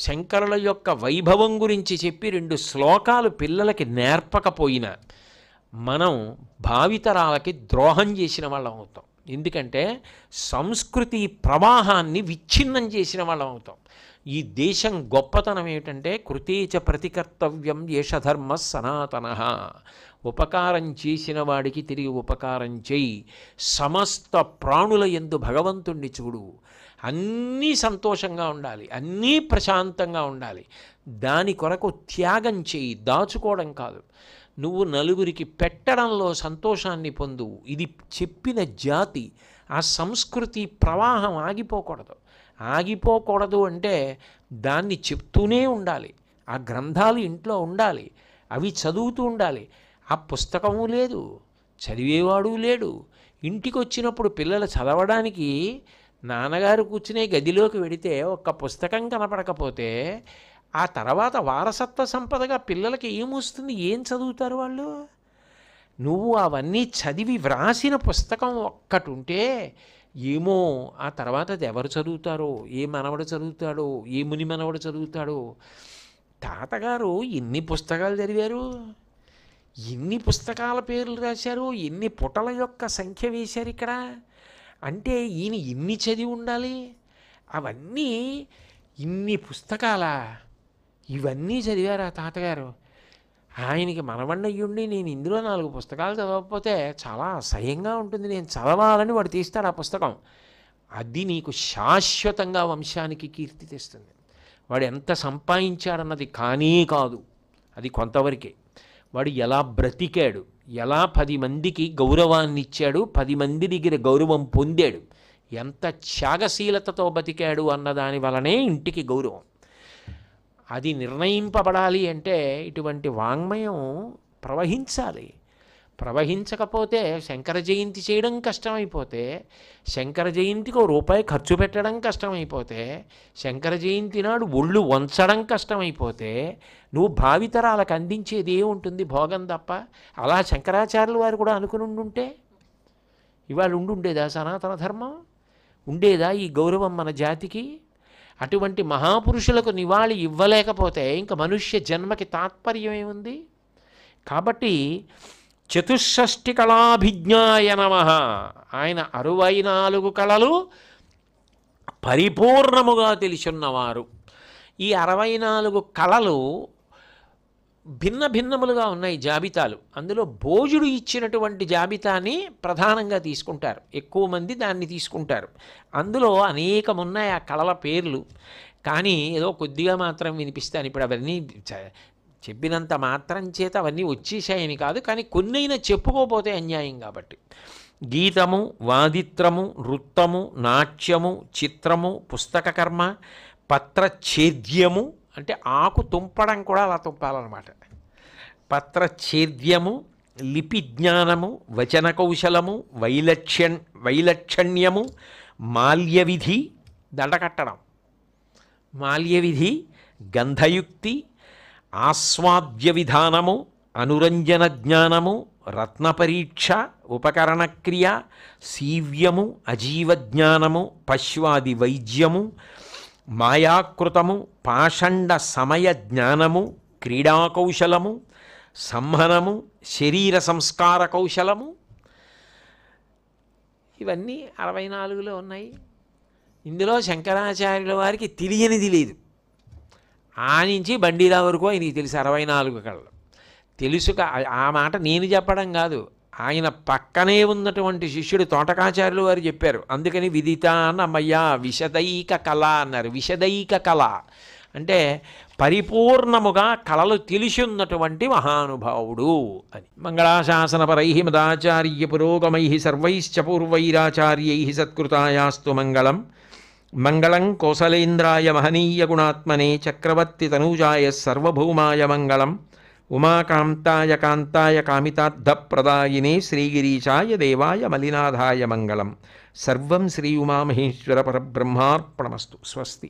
శంకరుల యొక్క వైభవం గురించి చెప్పి 2 శ్లోకాలు పిల్లలకి నేర్పకపోయినా మనం భావితరాలకి ద్రోహం చేసిన వాళ్ళం అవుతాం. ఎందుకంటే సంస్కృతి ప్రవాహాన్ని విచ్ఛిన్నం చేసిన వాళ్ళం అవుతాం. ఈ దేశం గొప్పతనం ఏమిటంటే కృతేచ ప్రతికర్తవ్యం ఏషధర్మ సనాతనః. ఉపకారం చేసిన వాడికి తిరిగి ఉపకారం చేయి, సమస్త ప్రాణుల యందు భగవంతుణ్ణి చూడు, అన్నీ సంతోషంగా ఉండాలి, అన్నీ ప్రశాంతంగా ఉండాలి. దాని కొరకు త్యాగం చేయి, దాచుకోవడం కాదు. నువ్వు నలుగురికి పెట్టడంలో సంతోషాన్ని పొందు. ఇది చెప్పిన జాతి. ఆ సంస్కృతి ప్రవాహం ఆగిపోకూడదు. ఆగిపోకూడదు అంటే దాన్ని చెప్తూనే ఉండాలి. ఆ గ్రంథాలు ఇంట్లో ఉండాలి, అవి చదువుతూ ఉండాలి. ఆ పుస్తకము లేదు, చదివేవాడు లేడు. ఇంటికి వచ్చినప్పుడు పిల్లలు చదవడానికి నాన్నగారు కూర్చునే గదిలోకి వెడితే ఒక్క పుస్తకం కనపడకపోతే ఆ తర్వాత వారసత్వ సంపదగా పిల్లలకి ఏమొస్తుంది? ఏం చదువుతారు వాళ్ళు? నువ్వు అవన్నీ చదివి వ్రాసిన పుస్తకం ఒక్కటి ఉంటే ఏమో ఆ తర్వాత అది ఎవరు చదువుతారో, ఏ మనవడు చదువుతాడో, ఏ ముని మనవడు చదువుతాడో. తాతగారు ఎన్ని పుస్తకాలు చదివారు, ఎన్ని పుస్తకాల పేర్లు రాశారు, ఎన్ని పుటల యొక్క సంఖ్య వేశారు ఇక్కడ. అంటే ఈయన ఇన్ని చదివి ఉండాలి. అవన్నీ ఇన్ని పుస్తకాలా? ఇవన్నీ చదివారు ఆ తాతగారు. ఆయనకి మనవణ్ణయ్యుండి నేను ఇందులో 4 పుస్తకాలు చదవకపోతే చాలా అసహ్యంగా ఉంటుంది, నేను చదవాలని వాడు తీస్తాడు ఆ పుస్తకం. అది నీకు శాశ్వతంగా వంశానికి కీర్తి తెస్తుంది. వాడు ఎంత సంపాదించాడన్నది కానీ కాదు, అది కొంతవరకే. వాడు ఎలా బ్రతికాడు, ఎలా 10 మందికి గౌరవాన్ని ఇచ్చాడు, 10 మంది దగ్గర గౌరవం పొందాడు, ఎంత త్యాగశీలతతో బతికాడు అన్నదాని వలనే ఇంటికి గౌరవం. అది నిర్ణయింపబడాలి అంటే ఇటువంటి వాంగ్మయం ప్రవహించాలి. ప్రవహించకపోతే శంకర జయంతి చేయడం కష్టమైపోతే, శంకర జయంతికి ₹1 ఖర్చు పెట్టడం కష్టమైపోతే, శంకర జయంతి నాడు ఒళ్ళు వంచడం కష్టమైపోతే నువ్వు భావితరాలకు అందించేది ఏముంటుంది? భోగం తప్ప. అలా శంకరాచార్యులు వారు కూడా అనుకుని ఉండుంటే ఇవాళ ఉండుండేదా సనాతన ధర్మం? ఉండేదా ఈ గౌరవం మన జాతికి? అటువంటి మహాపురుషులకు నివాళి ఇవ్వలేకపోతే ఇంక మనుష్య జన్మకి తాత్పర్యం ఏముంది? కాబట్టి చతుషష్ఠి కళాభిజ్ఞాయ నమః. ఆయన 64 కళలు పరిపూర్ణముగా తెలిసున్నవారు. ఈ 64 కళలు భిన్న భిన్నములుగా ఉన్నాయి జాబితాలు. అందులో భోజుడు ఇచ్చినటువంటి జాబితాని ప్రధానంగా తీసుకుంటారు, ఎక్కువ మంది దాన్ని తీసుకుంటారు. అందులో అనేకమున్నాయి ఆ కళల పేర్లు. కానీ ఏదో కొద్దిగా మాత్రం వినిపిస్తాను. ఇప్పుడు అవన్నీ చెప్పినంత మాత్రం చేత అవన్నీ వచ్చేసాయని కాదు, కానీ కొన్నైనా చెప్పుకోపోతే అన్యాయం కాబట్టి. గీతము, వాదిత్రము, నృత్తము, నాట్యము, చిత్రము, పుస్తకకర్మ, పత్రఛేద్యము అంటే ఆకు తుంపడం కూడా అలా తుంపాలన్నమాట. పత్రఛేద్యము, లిపి జ్ఞానము, వచన కౌశలము, వైలక్షణ్యము, మాల్యవిధి దండకట్టడం, మాల్యవిధి, గంధయుక్తి, ఆస్వాద్య విధానము, అనురంజన జ్ఞానము, రత్నపరీక్ష, ఉపకరణక్రియ, సీవ్యము, అజీవజ్ఞానము, పశ్వాది వైద్యము, మాయాకృతము, పాషండ సమయ జ్ఞానము, క్రీడాకౌశలము, సంహనము, శరీర సంస్కార కౌశలము, ఇవన్నీ 64లో ఉన్నాయి. ఇందులో శంకరాచార్యుల వారికి తెలియనిది లేదు. ఆ నుంచి బండిరా వరకు ఆయనకి తెలుసు 64 కళలు. తెలుసుక ఆ మాట నేను చెప్పడం కాదు, ఆయన పక్కనే ఉన్నటువంటి శిష్యుడు తోటకాచార్యులు వారు చెప్పారు. అందుకని విదితాన్నమయ్య విశదైక కళ అన్నారు. విశదైక కళ అంటే పరిపూర్ణముగా కళలు తెలిసి ఉన్నటువంటి మహానుభావుడు అని. మంగళాశాసనపరై మదాచార్య పురోగమై సర్వైశ్చ పూర్వైరాచార్యై సత్కృతాయాస్తు మంగళం. మంగళం కోసలేంద్రాయ మహనీయ గుణాత్మనే చక్రవర్తి తనూజాయ సర్వభౌమాయ మంగళం. ఉమాకాంతాయ కాంతాయ కామితార్థప్రదాయినే శ్రీగిరీశాయ దేవాయ మలినాథాయ మంగళం. సర్వం శ్రీ ఉమామహేశ్వర పరబ్రహ్మార్పణమస్తు. స్వస్తి.